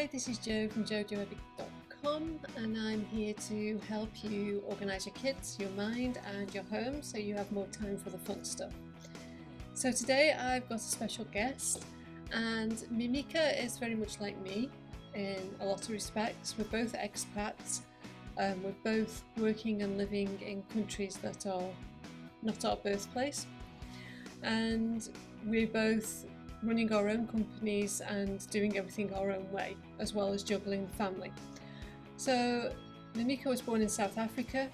Hi, this is Jo from jojoepic.com, and I'm here to help you organise your kids, your mind and your home so you have more time for the fun stuff. So today I've got a special guest, and Mimika is very much like me in a lot of respects. We're both expats. We're both working and living in countries that are not our birthplace, and we're both running our own companies and doing everything our own way, as well as juggling family. So Mimika was born in South Africa.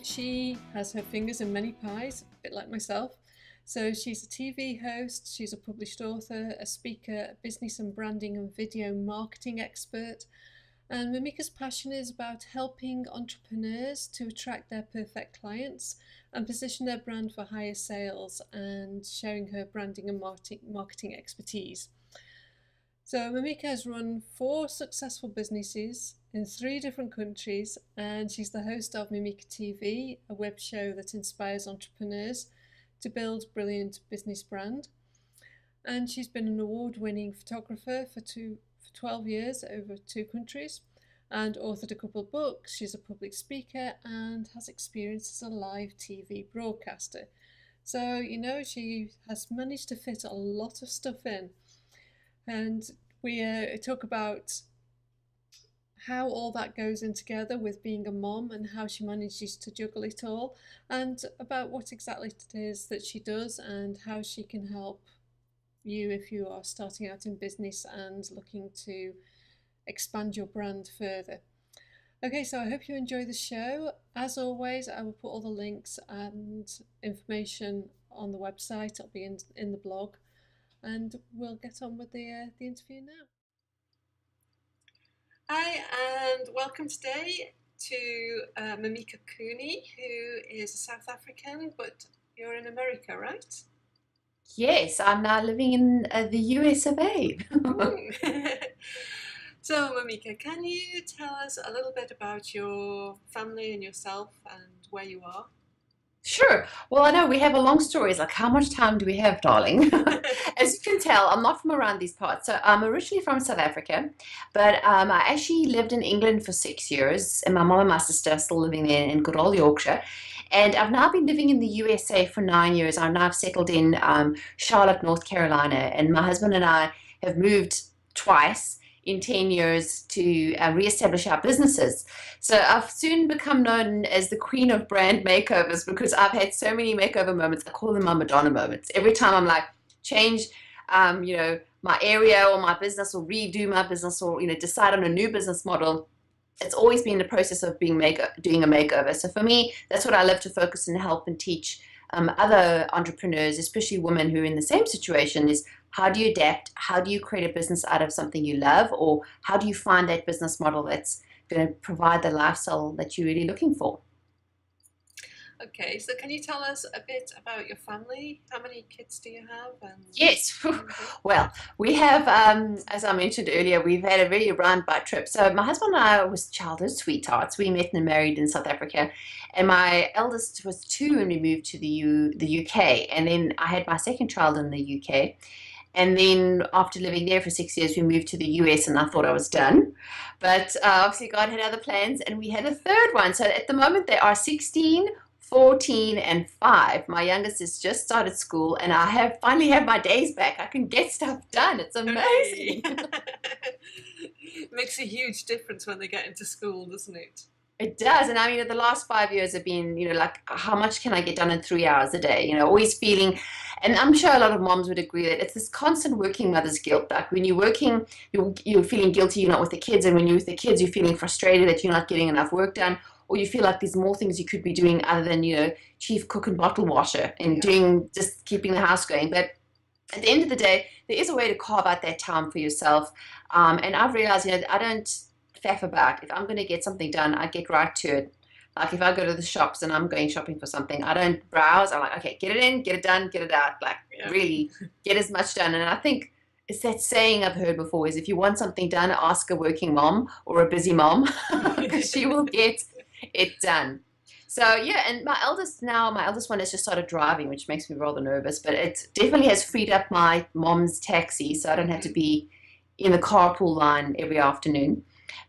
She has her fingers in many pies, a bit like myself. So she's a TV host, she's a published author, a speaker, a business and branding and video marketing expert. And Mimika's passion is about helping entrepreneurs to attract their perfect clients and position their brand for higher sales, and sharing her branding and marketing expertise. So Mimika has run 4 successful businesses in 3 different countries, and she's the host of Mimika TV, a web show that inspires entrepreneurs to build brilliant business brand. And she's been an award-winning photographer for 12 years over 2 countries, and authored a couple of books. She's a public speaker and has experience as a live TV broadcaster. So, she has managed to fit a lot of stuff in. And we talk about how all that goes in together with being a mom and how she manages to juggle it all, and about what exactly it is that she does and how she can help you if you are starting out in business and looking to expand your brand further. Okay, so I hope you enjoy the show. As always, I will put all the links and information on the website. It'll be in the blog, and we'll get on with the interview now. Hi, and welcome today to Mimika Cooney, who is a South African, but you're in America, right? Yes, I'm now living in the US of A. So, Mimika, can you tell us a little bit about your family and yourself and where you are? Sure. Well, I know we have a long story. It's like, how much time do we have, darling? As you can tell, I'm not from around these parts. So I'm originally from South Africa, but I actually lived in England for 6 years, and my mom and my sister are still living there in good old Yorkshire. And I've now been living in the USA for 9 years. I've settled in Charlotte, North Carolina, and my husband and I have moved twice in 10 years to reestablish our businesses. So I've soon become known as the queen of brand makeovers because I've had so many makeover moments. I call them my Madonna moments. Every time I'm like, change, my area or my business, or redo my business, or, decide on a new business model, it's always been the process of doing a makeover. So for me, that's what I love to focus and help and teach other entrepreneurs, especially women who are in the same situation, is how do you adapt? How do you create a business out of something you love? Or how do you find that business model that's going to provide the lifestyle that you're really looking for? Okay, so can you tell us a bit about your family? How many kids do you have? Yes, well, we have, as I mentioned earlier, we've had a very roundabout trip. So my husband and I was childhood sweethearts. We met and married in South Africa, and my eldest was 2 when we moved to the UK, and then I had my second child in the UK. And then after living there for 6 years, we moved to the US, and I thought I was done. But obviously God had other plans, and we had a third one. So at the moment they are 16, 14 and 5. My youngest has just started school, and I finally have my days back. I can get stuff done. It's amazing. Makes a huge difference when they get into school, doesn't it? It does. And I mean, the last 5 years have been, like, how much can I get done in 3 hours a day? Always feeling, and I'm sure a lot of moms would agree that it's this constant working mother's guilt. Like when you're working, you're feeling guilty you're not with the kids, and when you're with the kids, you're feeling frustrated that you're not getting enough work done, or you feel like there's more things you could be doing other than, chief cook and bottle washer and just keeping the house going. But at the end of the day, there is a way to carve out that time for yourself. And I've realized, I don't faff about. If I'm going to get something done, I get right to it. Like if I go to the shops and I'm going shopping for something, I don't browse. I'm like, okay, get it in, get it done, get it out. Like really get as much done. And I think it's that saying I've heard before is if you want something done, ask a working mom or a busy mom because she will get it done. So yeah, and my eldest one has just started driving, which makes me rather nervous, but it definitely has freed up my mom's taxi, so I don't have to be in the carpool line every afternoon.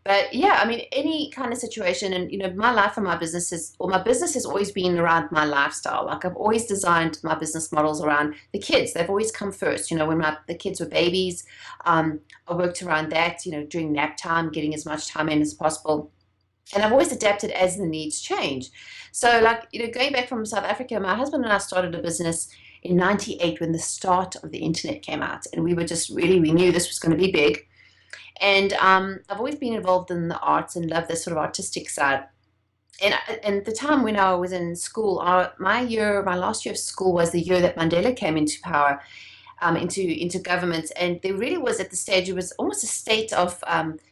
But yeah, I mean, any kind of situation, and my life and my business my business has always been around my lifestyle. Like I've always designed my business models around the kids. They've always come first. When the kids were babies, I worked around that. During nap time, getting as much time in as possible. And I've always adapted as the needs change. So, like, going back from South Africa, my husband and I started a business in '98 when the start of the internet came out, and we knew this was going to be big. And I've always been involved in the arts and love this sort of artistic side. And at the time when I was in school, my last year of school was the year that Mandela came into power, into government, and there really was at the stage, it was almost a state of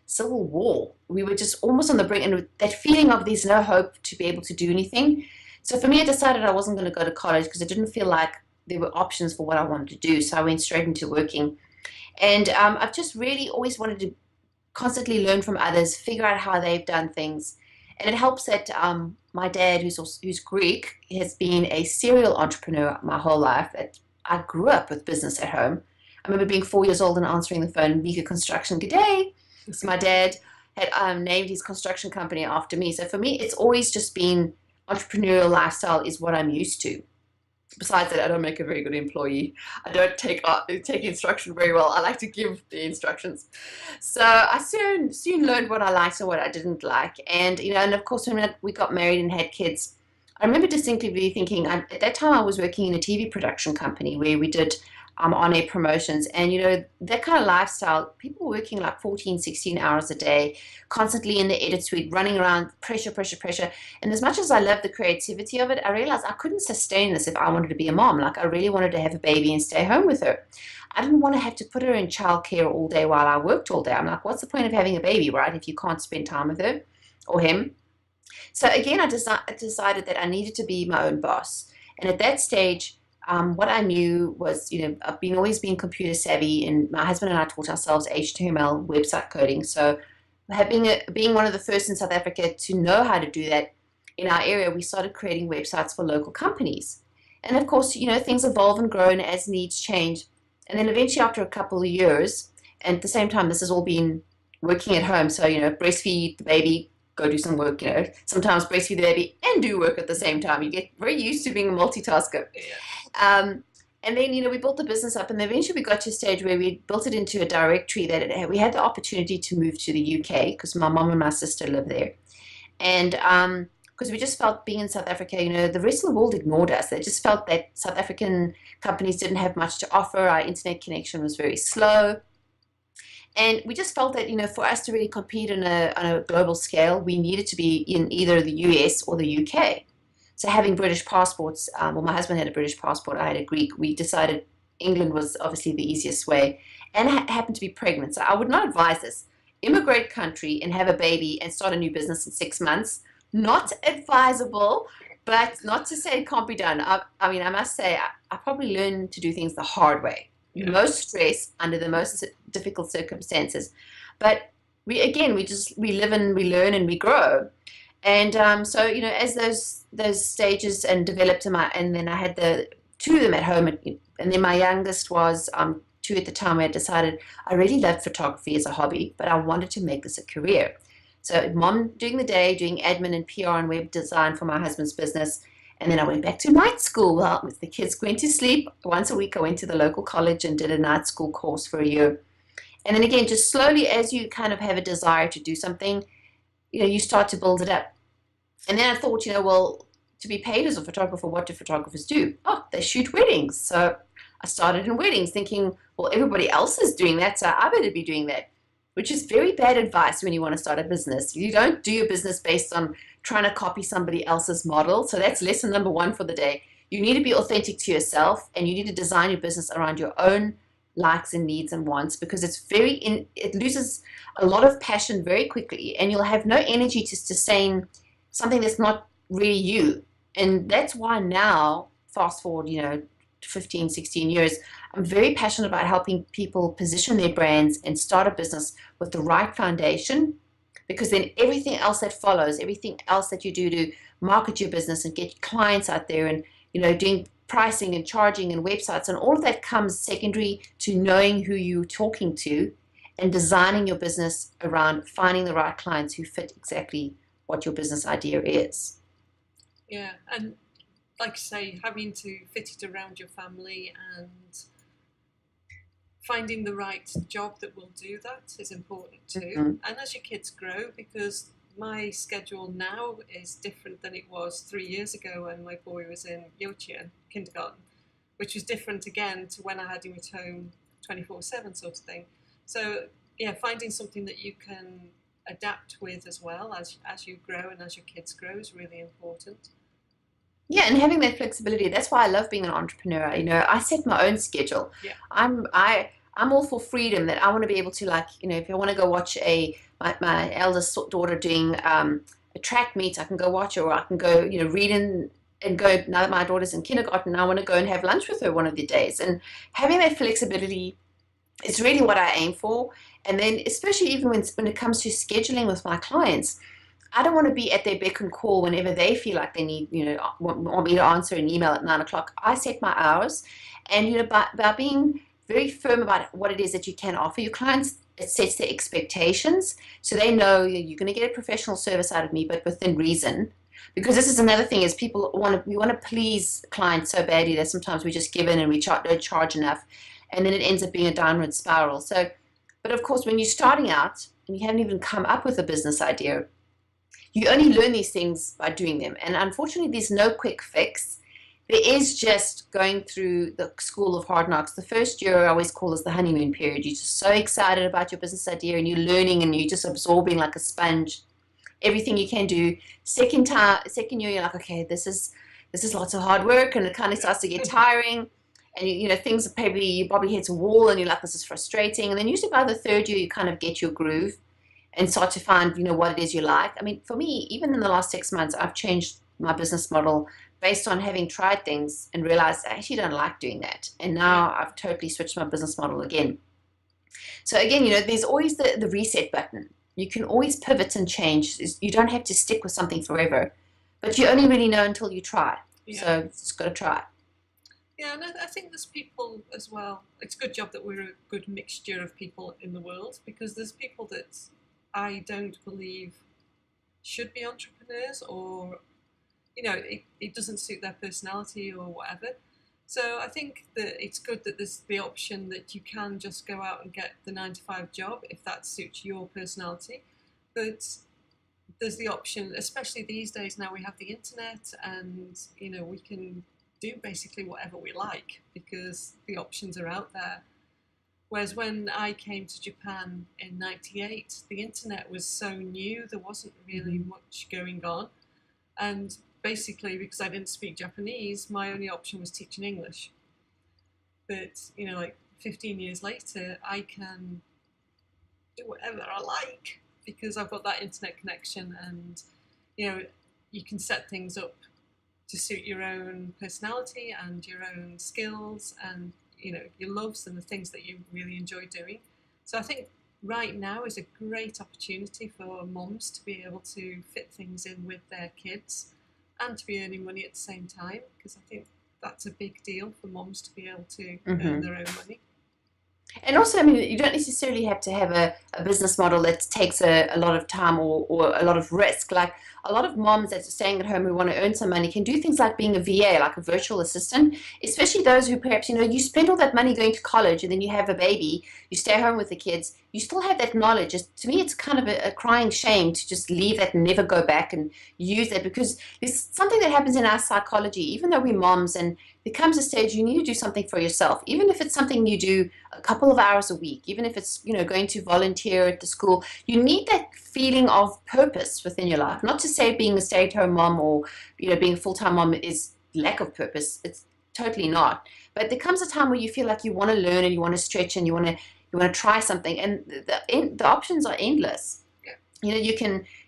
civil war. We were just almost on the brink, and that feeling of there's no hope to be able to do anything. So for me, I decided I wasn't going to go to college because I didn't feel like there were options for what I wanted to do. So I went straight into working. And I've just really always wanted to constantly learn from others, figure out how they've done things. And it helps that my dad, who's Greek, has been a serial entrepreneur my whole life. That I grew up with business at home. I remember being 4 years old and answering the phone, Mimika Construction, good day. So my dad had named his construction company after me. So for me, it's always just been entrepreneurial lifestyle is what I'm used to. Besides that, I don't make a very good employee. I don't take instruction very well. I like to give the instructions. So I soon learned what I liked and what I didn't like. And and of course, when we got married and had kids, I remember distinctly thinking, at that time I was working in a TV production company where we did on-air promotions. And that kind of lifestyle, people working like 14, 16 hours a day, constantly in the edit suite, running around, pressure. And as much as I love the creativity of it, I realized I couldn't sustain this if I wanted to be a mom. Like I really wanted to have a baby and stay home with her. I didn't want to have to put her in childcare all day while I worked all day. I'm like, what's the point of having a baby, right, if you can't spend time with her or him? So again, I decided that I needed to be my own boss. And at that stage, what I knew was, I've always been computer savvy, and my husband and I taught ourselves HTML website coding. So being one of the first in South Africa to know how to do that in our area, we started creating websites for local companies. And of course, things evolve and grow as needs change. And then eventually after a couple of years, and at the same time, this has all been working at home. So, breastfeed the baby, go do some work, sometimes breastfeed the baby and do work at the same time. You get very used to being a multitasker. Yeah. And then, we built the business up, and eventually we got to a stage where we built it into a directory that we had the opportunity to move to the UK because my mom and my sister live there. And because we just felt being in South Africa, the rest of the world ignored us. They just felt that South African companies didn't have much to offer. Our internet connection was very slow. And we just felt that, for us to really compete on a global scale, we needed to be in either the US or the UK. So having British passports, my husband had a British passport, I had a Greek. We decided England was obviously the easiest way, and I happened to be pregnant. So I would not advise this. Immigrate country and have a baby and start a new business in 6 months. Not advisable, but not to say it can't be done. I mean, I must say, I probably learned to do things the hard way. Yeah. Most stress under the most difficult circumstances. But we live and we learn and we grow. And so, as those stages and developed and then I had the two of them at home, and then my youngest was 2 at the time. I had decided I really loved photography as a hobby, but I wanted to make this a career. So mom during the day, doing admin and PR and web design for my husband's business. And then I went back to night school. Well, with the kids went to sleep, once a week I went to the local college and did a night school course for a year. And then again, just slowly, as you kind of have a desire to do something, you start to build it up. And then I thought, well, to be paid as a photographer, what do photographers do? Oh, they shoot weddings. So I started in weddings thinking, well, everybody else is doing that, so I better be doing that, which is very bad advice when you want to start a business. You don't do your business based on trying to copy somebody else's model. So that's lesson number 1 for the day. You need to be authentic to yourself, and you need to design your business around your own likes and needs and wants, because it loses a lot of passion very quickly, and you'll have no energy to sustain something that's not really you. And that's why now, fast forward, 15, 16 years, I'm very passionate about helping people position their brands and start a business with the right foundation, because then everything else that follows, everything else that you do to market your business and get clients out there and, doing pricing and charging and websites and all of that comes secondary to knowing who you're talking to and designing your business around finding the right clients who fit exactly what your business idea is. Yeah, and like you say, having to fit it around your family and finding the right job that will do that is important too. And as your kids grow, because my schedule now is different than it was 3 years ago when my boy was in Yochia, kindergarten, which was different again to when I had him at home 24/7 sort of thing. So yeah, finding something that you can adapt with as well as you grow and as your kids grow is really important. Yeah, and having that flexibility, that's why I love being an entrepreneur. You know, I set my own schedule. Yeah. I'm all for freedom, that I want to be able to, like, you know, if I want to go watch my eldest daughter doing a track meet, I can go watch her, or I can go, you know, read and go, now that my daughter's in kindergarten, I want to go and have lunch with her one of the days. And having that flexibility is really what I aim for. And then especially even when it comes to scheduling with my clients, I don't want to be at their beck and call whenever they feel like they need, you know, want me to answer an email at 9 o'clock. I set my hours, and, you know, by being very firm about what it is that you can offer your clients, it sets their expectations, so they know you're going to get a professional service out of me, but within reason. Because this is another thing, is we want to please clients so badly that sometimes we just give in and we don't charge enough, and then it ends up being a downward spiral. So, but of course, when you're starting out and you haven't even come up with a business idea, you only learn these things by doing them. And unfortunately, there's no quick fix. There is just going through the school of hard knocks. The first year I always call is the honeymoon period. You're just so excited about your business idea, and you're learning, and you're just absorbing like a sponge everything you can do. Second year, you're like, okay, this is lots of hard work, and it kind of starts to get tiring. And you know, things you probably hit a wall, and you're like, this is frustrating. And then usually by the third year, you kind of get your groove and start to find, you know, what it is you like. I mean, for me, even in the last 6 months, I've changed my business model based on having tried things and realized I actually don't like doing that. And now I've totally switched my business model again. So again, you know, there's always the reset button. You can always pivot and change. You don't have to stick with something forever, but you only really know until you try. Yeah. So just got to try. Yeah, and I think there's people as well. It's a good job that we're a good mixture of people in the world, because there's people that I don't believe should be entrepreneurs, or, you know, it doesn't suit their personality or whatever. So I think that it's good that there's the option that you can just go out and get the 9-to-5 job if that suits your personality. But there's the option, especially these days now, we have the internet, and, you know, we can do basically whatever we like because the options are out there. Whereas when I came to Japan in '98, the internet was so new, there wasn't really much going on. And basically, because I didn't speak Japanese, my only option was teaching English. But, you know, like 15 years later, I can do whatever I like because I've got that internet connection, and, you know, you can set things up to suit your own personality and your own skills and, you know, your loves and the things that you really enjoy doing. So I think right now is a great opportunity for mums to be able to fit things in with their kids and to be earning money at the same time, because I think that's a big deal for mums to be able to earn their own money. And also, I mean, you don't necessarily have to have a business model that takes a lot of time or a lot of risk. Like a lot of moms that are staying at home who want to earn some money can do things like being a VA, like a virtual assistant, especially those who perhaps, you know, you spend all that money going to college and then you have a baby, you stay home with the kids, you still have that knowledge. To me, it's kind of a crying shame to just leave that and never go back and use that, because there's something that happens in our psychology, even though we're moms, and there comes a stage you need to do something for yourself, even if it's something you do a couple of hours a week, even if it's, you know, going to volunteer at the school. You need that feeling of purpose within your life. Not to say being a stay-at-home mom or, you know, being a full-time mom is lack of purpose. It's totally not. But there comes a time where you feel like you want to learn and you want to stretch and you want to try something, and the options are endless. Yeah. You know,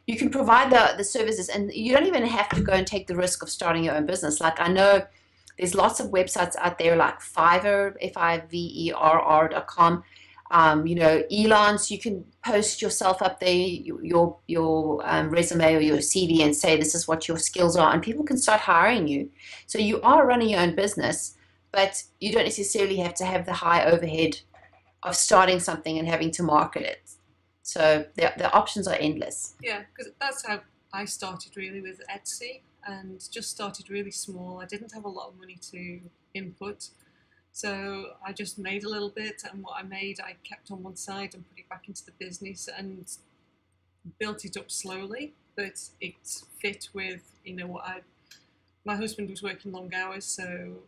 you can provide the services, and you don't even have to go and take the risk of starting your own business. Like I know there's lots of websites out there like Fiverr, Fiverr.com. You know, Elance, you can post yourself up there, your resume or your CV, and say this is what your skills are, and people can start hiring you. So you are running your own business, but you don't necessarily have to have the high overhead of starting something and having to market it. So the options are endless. Yeah, because that's how I started really with Etsy, and just started really small. I didn't have a lot of money to input, so I just made a little bit, and what I made I kept on one side and put it back into the business and built it up slowly. But it fit with, you know, my husband was working long hours, so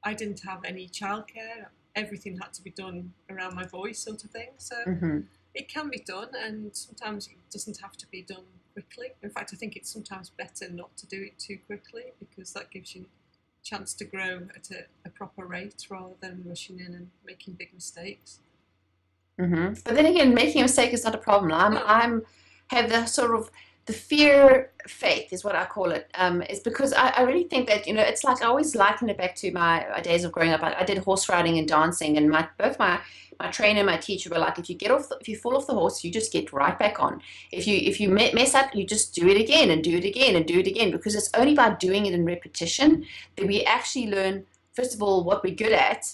I didn't have any childcare. Everything had to be done around my voice, sort of thing. So it can be done, and sometimes it doesn't have to be done quickly. In fact, I think it's sometimes better not to do it too quickly, because that gives you a chance to grow at a proper rate rather than rushing in and making big mistakes. But then again, making a mistake is not a problem. I'm have the sort of the fear faith is what I call it. Is because I really think that, you know, it's like I always liken it back to my days of growing up. I did horse riding and dancing, and both my trainer and my teacher were like, if you fall off the horse, you just get right back on. If you mess up, you just do it again and do it again and do it again, because it's only by doing it in repetition that we actually learn, first of all, what we're good at,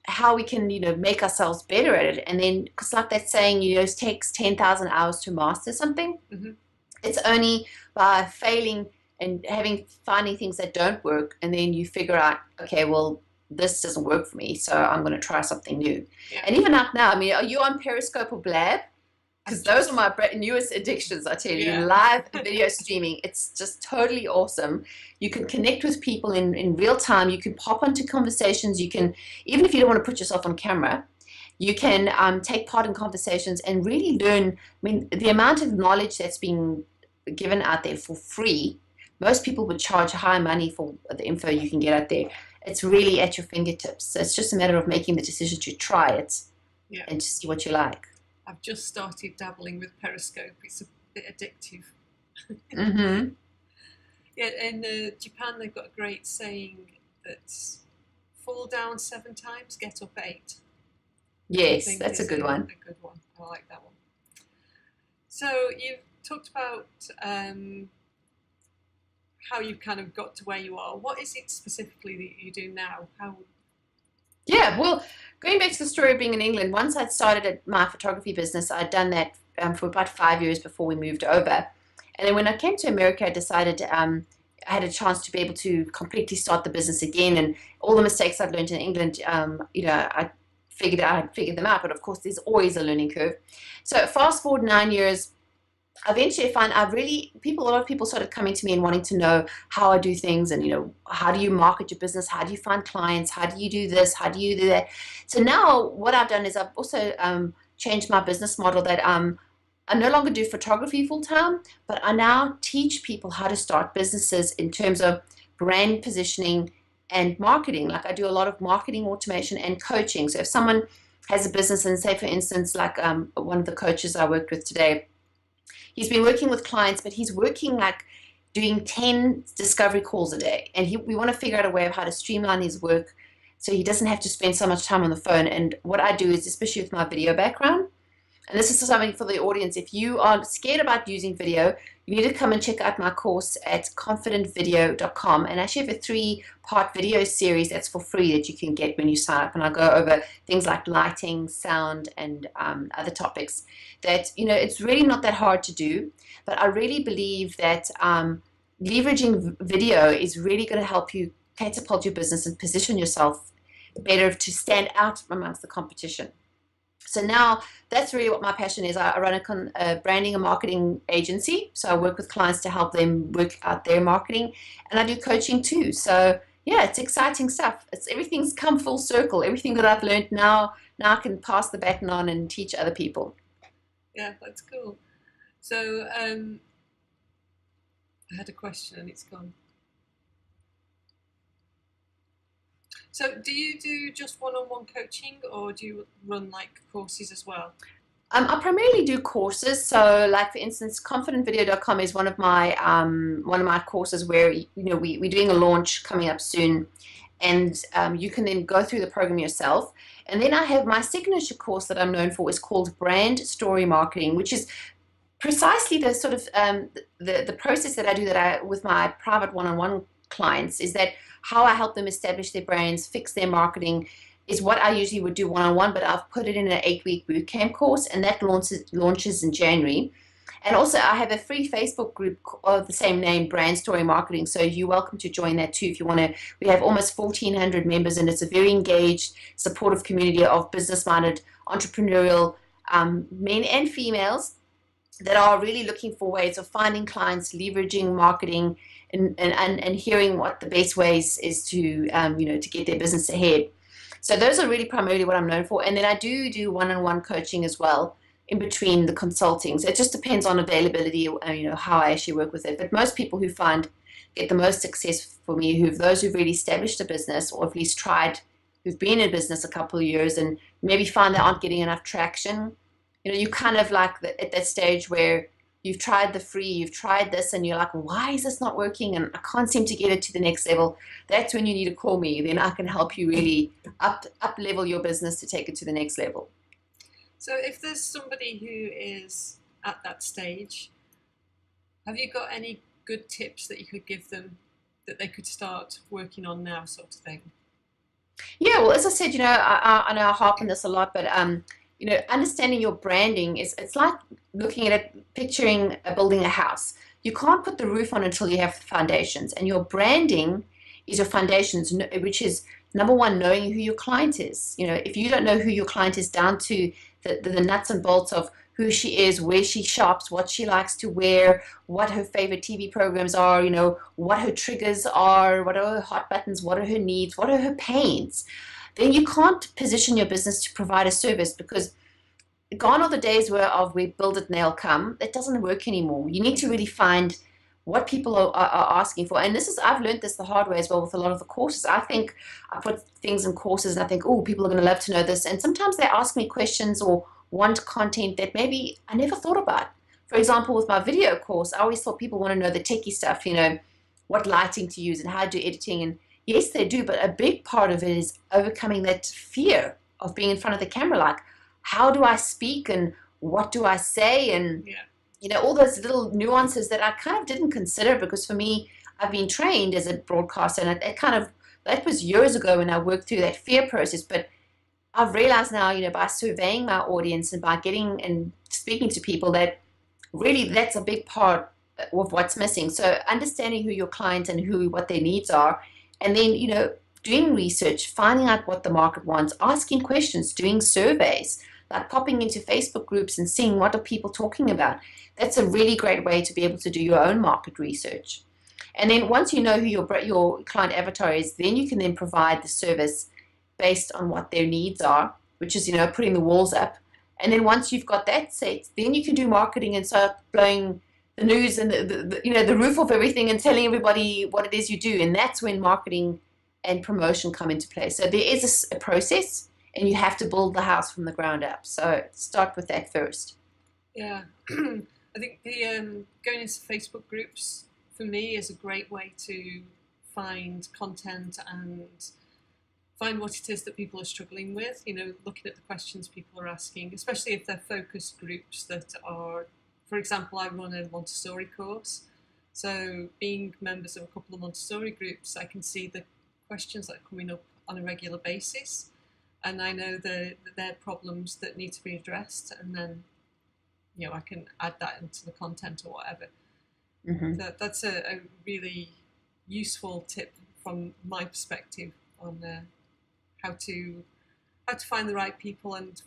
how we can, you know, make ourselves better at it. And then, because like that saying, you know, it takes 10,000 hours to master something. It's only by failing and finding things that don't work, and then you figure out, okay, well, this doesn't work for me, so I'm going to try something new. And even up now, I mean, are you on Periscope or Blab? Because those are my newest addictions, I tell you. Live video streaming, it's just totally awesome. You can connect with people in real time. You can pop onto conversations. You can, even if you don't want to put yourself on camera, you can take part in conversations and really learn. I mean, the amount of knowledge that's being given out there for free, most people would charge high money for the info you can get out there. It's really at your fingertips. So it's just a matter of making the decision to try it and to see what you like. I've just started dabbling with Periscope. It's a bit addictive. Yeah, in Japan they've got a great saying that's fall down 7 times, get up 8. Yes, that's a good one. A good one. I like that one. So you've talked about how you've kind of got to where you are. What is it specifically that you do now? Yeah, well, going back to the story of being in England, once I'd started my photography business, I'd done that for about 5 years before we moved over. And then when I came to America, I decided I had a chance to be able to completely start the business again. And all the mistakes I'd learned in England, you know, I figured them out. But of course, there's always a learning curve. So fast forward 9 years, eventually I found a lot of people started coming to me and wanting to know how I do things, and, you know, how do you market your business? How do you find clients? How do you do this? How do you do that? So now what I've done is I've also changed my business model that I no longer do photography full time, but I now teach people how to start businesses in terms of brand positioning and marketing. Like, I do a lot of marketing automation and coaching. So if someone has a business, and say for instance, like one of the coaches I worked with today, he's been working with clients, but he's working like doing 10 discovery calls a day. And we want to figure out a way of how to streamline his work so he doesn't have to spend so much time on the phone. And what I do is, especially with my video background, and this is something for the audience, if you are scared about using video, you need to come and check out my course at confidentvideo.com. And I actually have a 3-part video series that's for free that you can get when you sign up. And I go over things like lighting, sound, and other topics that, you know, it's really not that hard to do. But I really believe that leveraging video is really going to help you catapult your business and position yourself better to stand out amongst the competition. So now that's really what my passion is. I run a branding and marketing agency. So I work with clients to help them work out their marketing, and I do coaching too. So yeah, it's exciting stuff. Everything's come full circle. Everything that I've learned now I can pass the baton on and teach other people. Yeah, that's cool. So I had a question and it's gone. So do you do just one-on-one coaching, or do you run like courses as well? I primarily do courses. So like, for instance, confidentvideo.com is one of my courses where, you know, we're doing a launch coming up soon, and you can then go through the program yourself. And then I have my signature course that I'm known for, is called Brand Story Marketing, which is precisely the sort of the process that I do with my private one-on-one clients, is that how I help them establish their brands, fix their marketing, is what I usually would do one-on-one, but I've put it in an 8-week bootcamp course, and that launches in January. And also, I have a free Facebook group of the same name, Brand Story Marketing. So you're welcome to join that too if you want to. We have almost 1,400 members, and it's a very engaged, supportive community of business-minded, entrepreneurial men and females that are really looking for ways of finding clients, leveraging marketing, and hearing what the best ways is to to get their business ahead. So those are really primarily what I'm known for. And then I do one-on-one coaching as well in between the consulting. So it just depends on availability, how I actually work with it. But most people who get the most success for me, those who've really established a business, or at least who've been in business a couple of years and maybe find they aren't getting enough traction. You kind of like at that stage where you've tried the free, you've tried this, and you're like, why is this not working? And I can't seem to get it to the next level. That's when you need to call me. Then I can help you really up level your business to take it to the next level. So if there's somebody who is at that stage, have you got any good tips that you could give them that they could start working on now, sort of thing? Yeah, well, as I said, I know I harp on this a lot, but understanding your branding it's like looking at it, picturing building a house. You can't put the roof on until you have the foundations, and your branding is your foundations, which is number one, knowing who your client is. If you don't know who your client is down to the nuts and bolts of who she is, where she shops, what she likes to wear, what her favorite TV programs are, what her triggers are, what are her hot buttons, what are her needs, what are her pains, then you can't position your business to provide a service, because gone are the days where build it and they'll come. That doesn't work anymore. You need to really find what people are asking for. And I've learned this the hard way as well with a lot of the courses. I think I put things in courses and I think, oh, people are going to love to know this. And sometimes they ask me questions or want content that maybe I never thought about. For example, with my video course, I always thought people want to know the techie stuff, what lighting to use and how to do editing. And yes, they do, but a big part of it is overcoming that fear of being in front of the camera. Like, how do I speak and what do I say? And all those little nuances that I kind of didn't consider, because for me, I've been trained as a broadcaster, and that was years ago when I worked through that fear process. But I've realized now, by surveying my audience and by getting and speaking to people, that really that's a big part of what's missing. So understanding who your client and what their needs are, and then, doing research, finding out what the market wants, asking questions, doing surveys, like popping into Facebook groups and seeing what are people talking about. That's a really great way to be able to do your own market research. And then once you know who your client avatar is, then you can then provide the service based on what their needs are, which is, putting the walls up. And then once you've got that set, then you can do marketing and start blowing the news and the roof off everything and telling everybody what it is you do. And that's when marketing and promotion come into play. So there is a process, and you have to build the house from the ground up. So start with that first. Yeah. I think the going into Facebook groups for me is a great way to find content and find what it is that people are struggling with, looking at the questions people are asking, especially if they're focused groups that are, for example, I run a Montessori course. So being members of a couple of Montessori groups, I can see the questions that are coming up on a regular basis. And I know that they're problems that need to be addressed, and then, I can add that into the content or whatever. Mm-hmm. That's a really useful tip from my perspective on how to find the right people and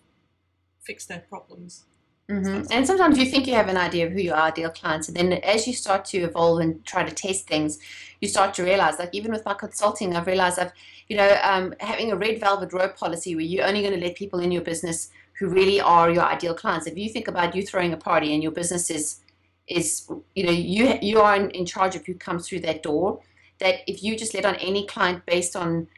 fix their problems. Mm-hmm. And sometimes you think you have an idea of who your ideal clients, and then as you start to evolve and try to test things, you start to realize, like even with my consulting, I've realized having a red velvet rope policy where you're only going to let people in your business who really are your ideal clients. If you think about you throwing a party and your business is you are in charge of who comes through that door, that if you just let on any client based on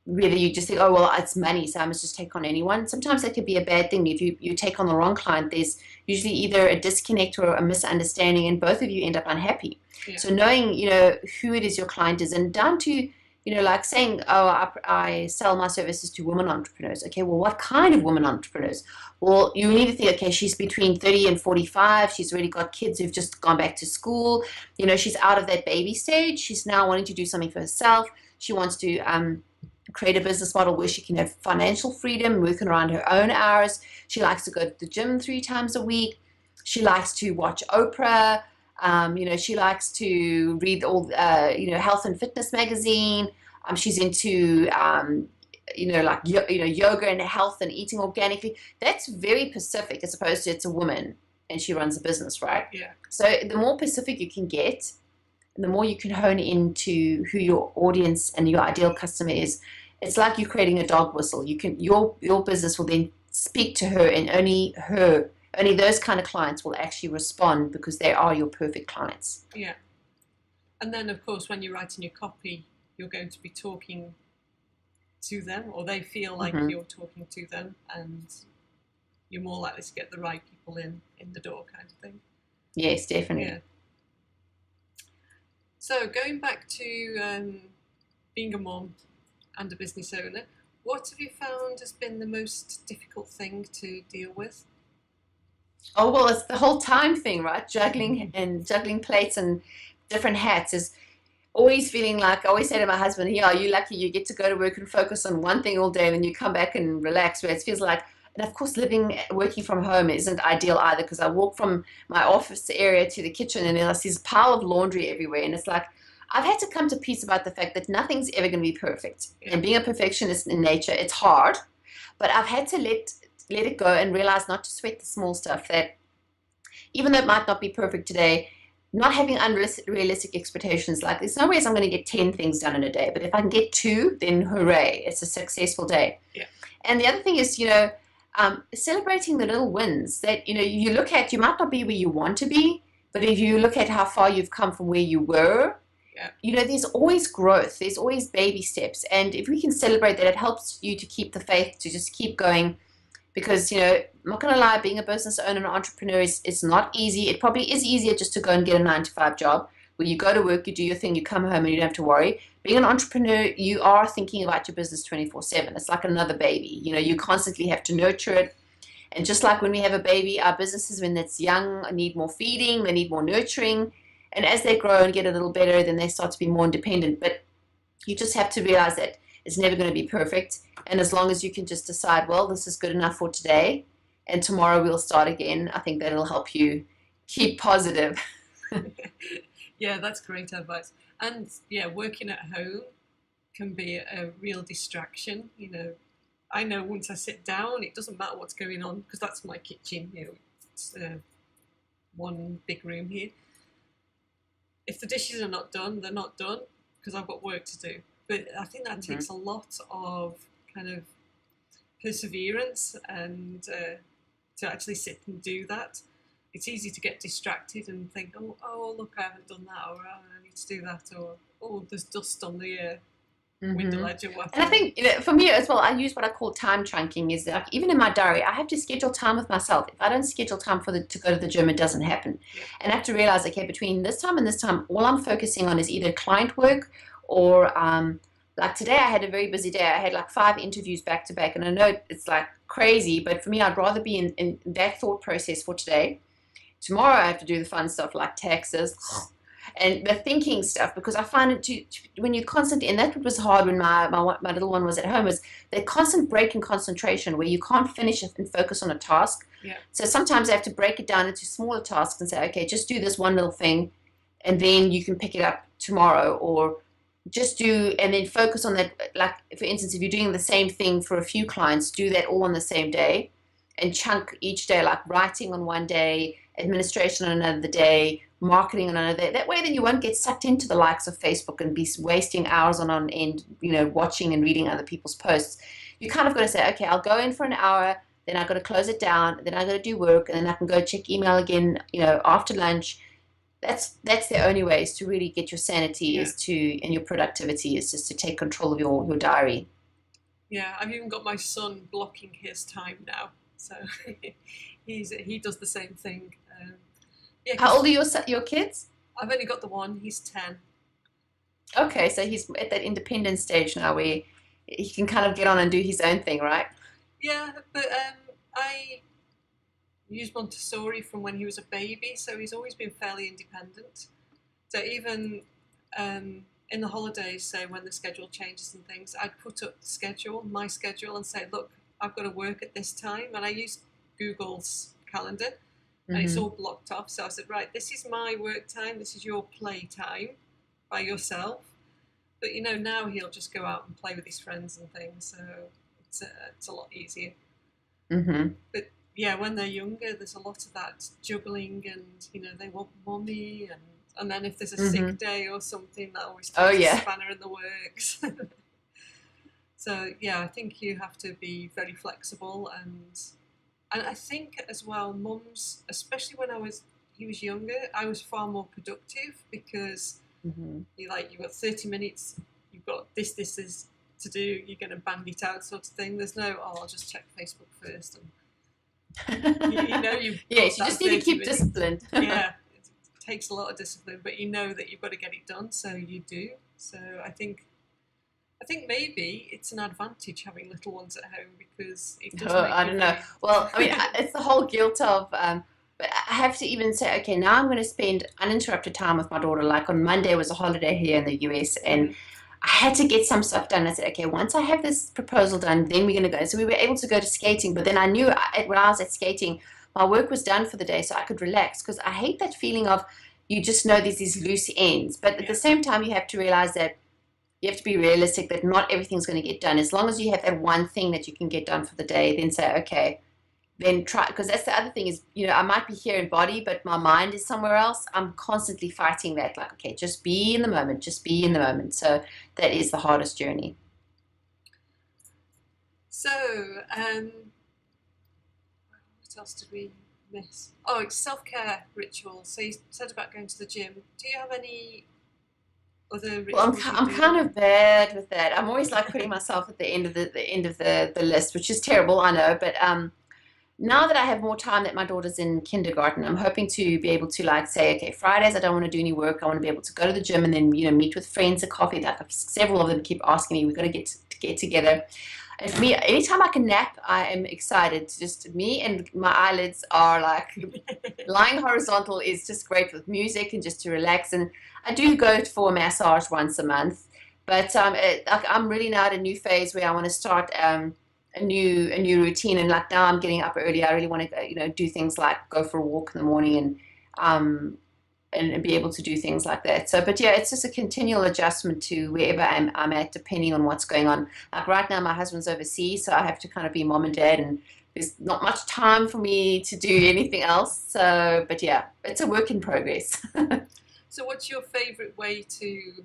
whether you just think, oh, well, it's money, so I must just take on anyone. Sometimes that could be a bad thing. If you take on the wrong client, there's usually either a disconnect or a misunderstanding, and both of you end up unhappy. Yeah. So knowing, who it is your client is, and down to, like saying, oh, I sell my services to women entrepreneurs. Okay, well, what kind of women entrepreneurs? Well, you need to think, okay, she's between 30 and 45. She's already got kids who've just gone back to school. She's out of that baby stage. She's now wanting to do something for herself. She wants to create a business model where she can have financial freedom, working around her own hours. She likes to go to the gym 3 times a week. She likes to watch Oprah. She likes to read all, health and fitness magazine. She's into, yoga and health and eating organically. That's very Pacific as opposed to it's a woman and she runs a business, right? Yeah. So the more Pacific you can get, the more you can hone into who your audience and your ideal customer is. It's like you're creating a dog whistle. Your business will then speak to her, and only those kind of clients will actually respond because they are your perfect clients. Yeah. And then, of course, when you're writing your copy, you're going to be talking to them, or they feel like you're talking to them, and you're more likely to get the right people in the door, kind of thing. Yes, definitely. Yeah. So going back to being a mom and a business owner, what have you found has been the most difficult thing to deal with? Oh, well, it's the whole time thing, right? Juggling plates and different hats is always feeling like, I always say to my husband, yeah, you're lucky you get to go to work and focus on one thing all day and then you come back and relax, where it feels like, and of course working from home isn't ideal either, because I walk from my office area to the kitchen and there's this pile of laundry everywhere, and it's like, I've had to come to peace about the fact that nothing's ever going to be perfect. Yeah. And being a perfectionist in nature, it's hard, but I've had to let it go and realize not to sweat the small stuff, that even though it might not be perfect today, not having unrealistic expectations, like there's no ways I'm going to get 10 things done in a day, but if I can get 2, then hooray, it's a successful day. Yeah. And the other thing is, celebrating the little wins that, you look at, you might not be where you want to be, but if you look at how far you've come from where you were, there's always growth, there's always baby steps. And if we can celebrate that, it helps you to keep the faith, to just keep going. Because, I'm not going to lie, being a business owner and an entrepreneur is not easy. It probably is easier just to go and get a 9-to-5 job where you go to work, you do your thing, you come home and you don't have to worry. Being an entrepreneur, you are thinking about your business 24/7. It's like another baby. You constantly have to nurture it. And just like when we have a baby, our businesses, when it's young, need more feeding, they need more nurturing. And as they grow and get a little better, then they start to be more independent. But you just have to realize that it's never going to be perfect. And as long as you can just decide, well, this is good enough for today, and tomorrow we'll start again, I think that'll help you keep positive. Yeah, that's great advice. And yeah, working at home can be a real distraction. I know once I sit down, it doesn't matter what's going on, because that's my kitchen. It's one big room here. If the dishes are not done, they're not done, because I've got work to do. But I think that takes a lot of kind of perseverance and to actually sit and do that. It's easy to get distracted and think, oh, look, I haven't done that, or I need to do that, or there's dust on the window ledge or whatever. And I think for me as well, I use what I call time chunking. Is like even in my diary, I have to schedule time with myself. If I don't schedule time to go to the gym, it doesn't happen. Yeah. And I have to realize, okay, between this time and this time, all I'm focusing on is either client work or like today I had a very busy day. I had like 5 interviews back to back, and I know it's like crazy, but for me, I'd rather be in that thought process for today. Tomorrow I have to do the fun stuff like taxes and the thinking stuff, because I find it when you're constantly, and that's what was hard when my little one was at home, is the constant break in concentration where you can't finish and focus on a task. Yeah. So sometimes I have to break it down into smaller tasks and say, okay, just do this one little thing, and then you can pick it up tomorrow, or just do, and then focus on that. Like, for instance, if you're doing the same thing for a few clients, do that all on the same day and chunk each day, like writing on one day, administration on another day, marketing on another day. That way then you won't get sucked into the likes of Facebook and be wasting hours on end, watching and reading other people's posts. You kind of got to say, okay, I'll go in for an hour, then I've got to close it down, then I've got to do work, and then I can go check email again, after lunch. That's the only way is to really get your sanity and your productivity is just to take control of your diary. Yeah, I've even got my son blocking his time now, so he does the same thing. How old are your kids? I've only got the one. He's 10. Okay, so he's at that independent stage now where he can kind of get on and do his own thing, right? Yeah, but I used Montessori from when he was a baby, so he's always been fairly independent. So even in the holidays, say when the schedule changes and things, I'd put up the schedule, my schedule, and say, look, I've got to work at this time. And I use Google's calendar, and it's all blocked off. So I said, right, this is my work time, this is your play time by yourself. But now he'll just go out and play with his friends and things, so it's a lot easier. But yeah, when they're younger, there's a lot of that juggling, and they want mommy, and then if there's a sick day or something, that always throws a spanner in the works. So yeah, I think you have to be very flexible, and I think as well, mums, especially when he was younger, I was far more productive because you've got 30 minutes, you've got this is to do, you're going to bang it out sort of thing. There's no, I'll just check Facebook first. And yes, you just need to keep disciplined. Yeah, it takes a lot of discipline, but you know that you've got to get it done, so you do. So I think maybe it's an advantage having little ones at home because it does make I don't know. Well, I mean, it's the whole guilt of, but I have to even say, okay, now I'm going to spend uninterrupted time with my daughter. Like on Monday was a holiday here in the US, and I had to get some stuff done. I said, okay, once I have this proposal done, then we're going to go. So we were able to go to skating, but then I knew when I was at skating, my work was done for the day, so I could relax, because I hate that feeling of you just know there's these loose ends. But at the same time, you have to realize that you have to be realistic that not everything's going to get done. As long as you have that one thing that you can get done for the day, then say, okay, then try, because that's the other thing is, I might be here in body, but my mind is somewhere else. I'm constantly fighting that, like, okay, just be in the moment, just be in the moment. So that is the hardest journey. So, what else did we miss? Oh, it's self-care rituals. So you said about going to the gym. Do you have any other rituals? Well, I'm kind of bad with that. I'm always like putting myself at the end of the list, which is terrible, I know, but now that I have more time that my daughter's in kindergarten, I'm hoping to be able to like say, okay, Fridays I don't want to do any work. I want to be able to go to the gym and then meet with friends at coffee. Like several of them keep asking me, we've got to get together. And for me, anytime I can nap, I am excited. Just me and my eyelids are like lying horizontal is just great with music and just to relax. And I do go for a massage once a month, but I'm really now at a new phase where I want to start a new routine, and like now I'm getting up early. I really want to do things like go for a walk in the morning and be able to do things like that. So, but yeah, it's just a continual adjustment to wherever I'm at, depending on what's going on. Like right now, my husband's overseas, so I have to kind of be mom and dad, and there's not much time for me to do anything else. So, but yeah, it's a work in progress. So, what's your favorite way to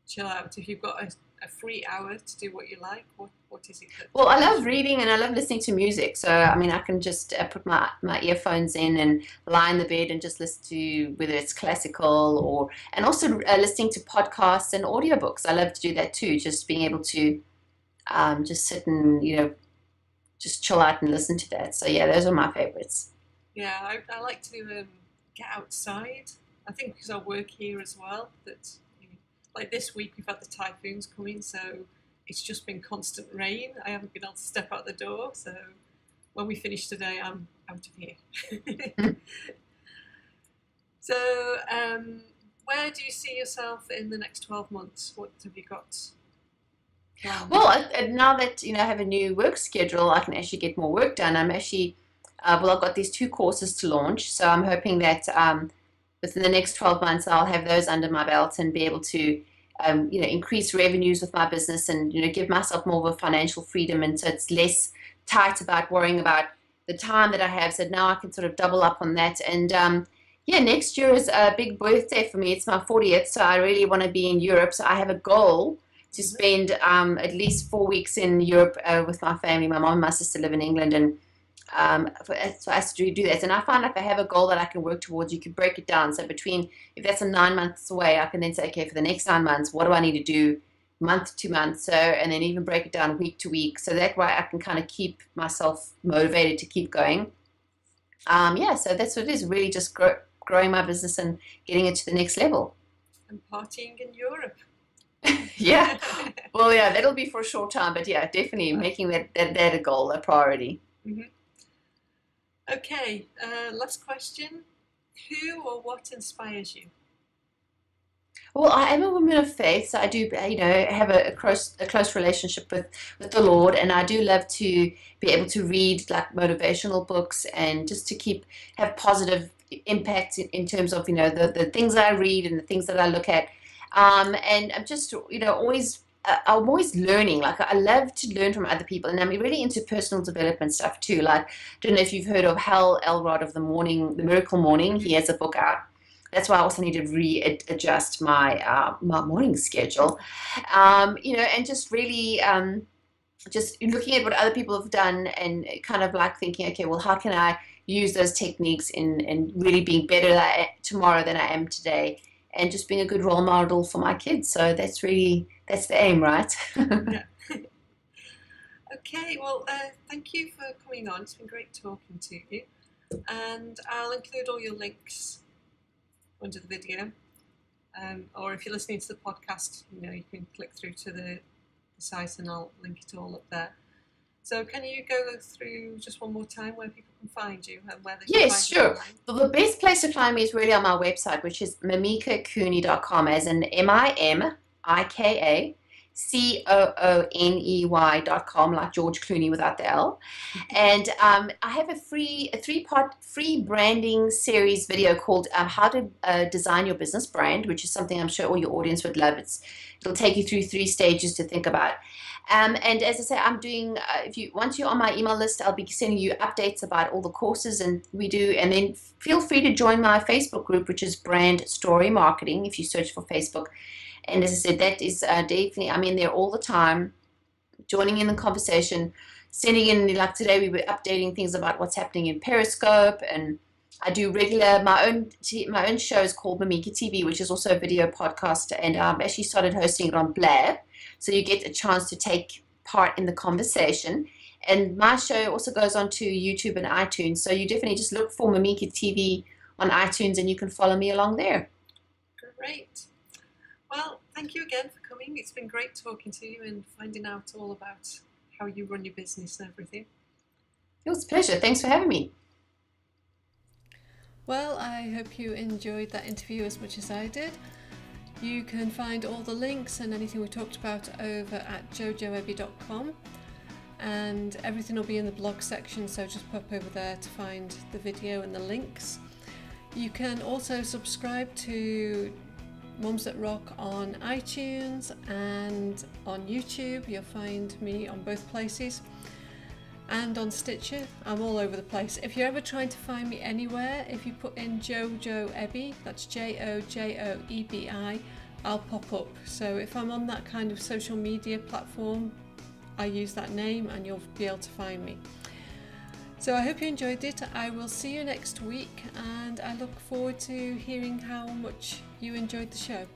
chill out? If you've got a free hour to do what you like, what is it? Well, I love reading and I love listening to music. So, I mean, I can just put my earphones in and lie in the bed and just listen to whether it's classical and also listening to podcasts and audiobooks. I love to do that too, just being able to just sit and, just chill out and listen to that. So, yeah, those are my favorites. Yeah, I like to get outside. I think because I work here as well, that like this week we've had the typhoons coming, so it's just been constant rain. I haven't been able to step out the door, so when we finish today, I'm out of here. So, where do you see yourself in the next 12 months? What have you got? Well, now that I have a new work schedule, I can actually get more work done. I'm actually, I've got these 2 courses to launch, so I'm hoping that within the next 12 months, I'll have those under my belt and be able to, increase revenues with my business and, give myself more of a financial freedom. And so it's less tight about worrying about the time that I have. So now I can sort of double up on that. And next year is a big birthday for me. It's my 40th. So I really want to be in Europe. So I have a goal to spend at least 4 weeks in Europe with my family. My mom and my sister live in England, and so I have to do that. And I find if I have a goal that I can work towards, you can break it down. So if that's a 9 months away, I can then say, okay, for the next 9 months, what do I need to do month to month? So, and then even break it down week to week. So that way I can kind of keep myself motivated to keep going. So that's what it is, really just growing my business and getting it to the next level. And partying in Europe. Yeah. Well, yeah, that'll be for a short time, but yeah, definitely making that a goal, a priority. Mm-hmm. Okay, last question. Who or what inspires you? Well, I am a woman of faith, so I do, have a close relationship with the Lord, and I do love to be able to read like motivational books and just to have positive impacts in terms of, the things that I read and the things that I look at. And I'm just, always. I'm always learning. Like I love to learn from other people, and I'm really into personal development stuff too. Like, I don't know if you've heard of Hal Elrod of the Miracle Morning. He has a book out. That's why I also need to readjust my morning schedule, and just really just looking at what other people have done and kind of like thinking, okay, well, how can I use those techniques in really being better tomorrow than I am today, and just being a good role model for my kids. So that's the aim, right? Yeah. Okay, well, thank you for coming on. It's been great talking to you. And I'll include all your links under the video. Or if you're listening to the podcast, you can click through to the site and I'll link it all up there. So can you go through just one more time where people can find you and where they can Yes, find you sure. Well, the best place to find me is really on my website, which is mimikacooney.com, as in MIMIKACOONEY.com, like George Clooney without the L. And I have a three-part free branding series video called How to Design Your Business Brand, which is something I'm sure all your audience would love. It'll take you through 3 stages to think about. And as I say, I'm doing, once you're on my email list, I'll be sending you updates about all the courses and then feel free to join my Facebook group, which is Brand Story Marketing, if you search for Facebook. And as I said, that is definitely, I'm in there all the time, joining in the conversation, sending in, like today we were updating things about what's happening in Periscope, and I do my own show is called Mimika TV, which is also a video podcast, and I've actually started hosting it on Blab, so you get a chance to take part in the conversation. And my show also goes on to YouTube and iTunes, so you definitely just look for Mimika TV on iTunes and you can follow me along there. Great. Well, thank you again for coming. It's been great talking to you and finding out all about how you run your business and everything. It was a pleasure. Thanks for having me. Well, I hope you enjoyed that interview as much as I did. You can find all the links and anything we talked about over at jojoebby.com, and everything will be in the blog section, so just pop over there to find the video and the links. You can also subscribe to Mums That Rock on iTunes and on YouTube. You'll find me on both places, and on Stitcher. I'm all over the place. If you're ever trying to find me anywhere, if you put in Jojo Ebby, that's JOJOEBI, I'll pop up. So if I'm on that kind of social media platform, I use that name and you'll be able to find me. So I hope you enjoyed it. I will see you next week, and I look forward to hearing how much you enjoyed the show.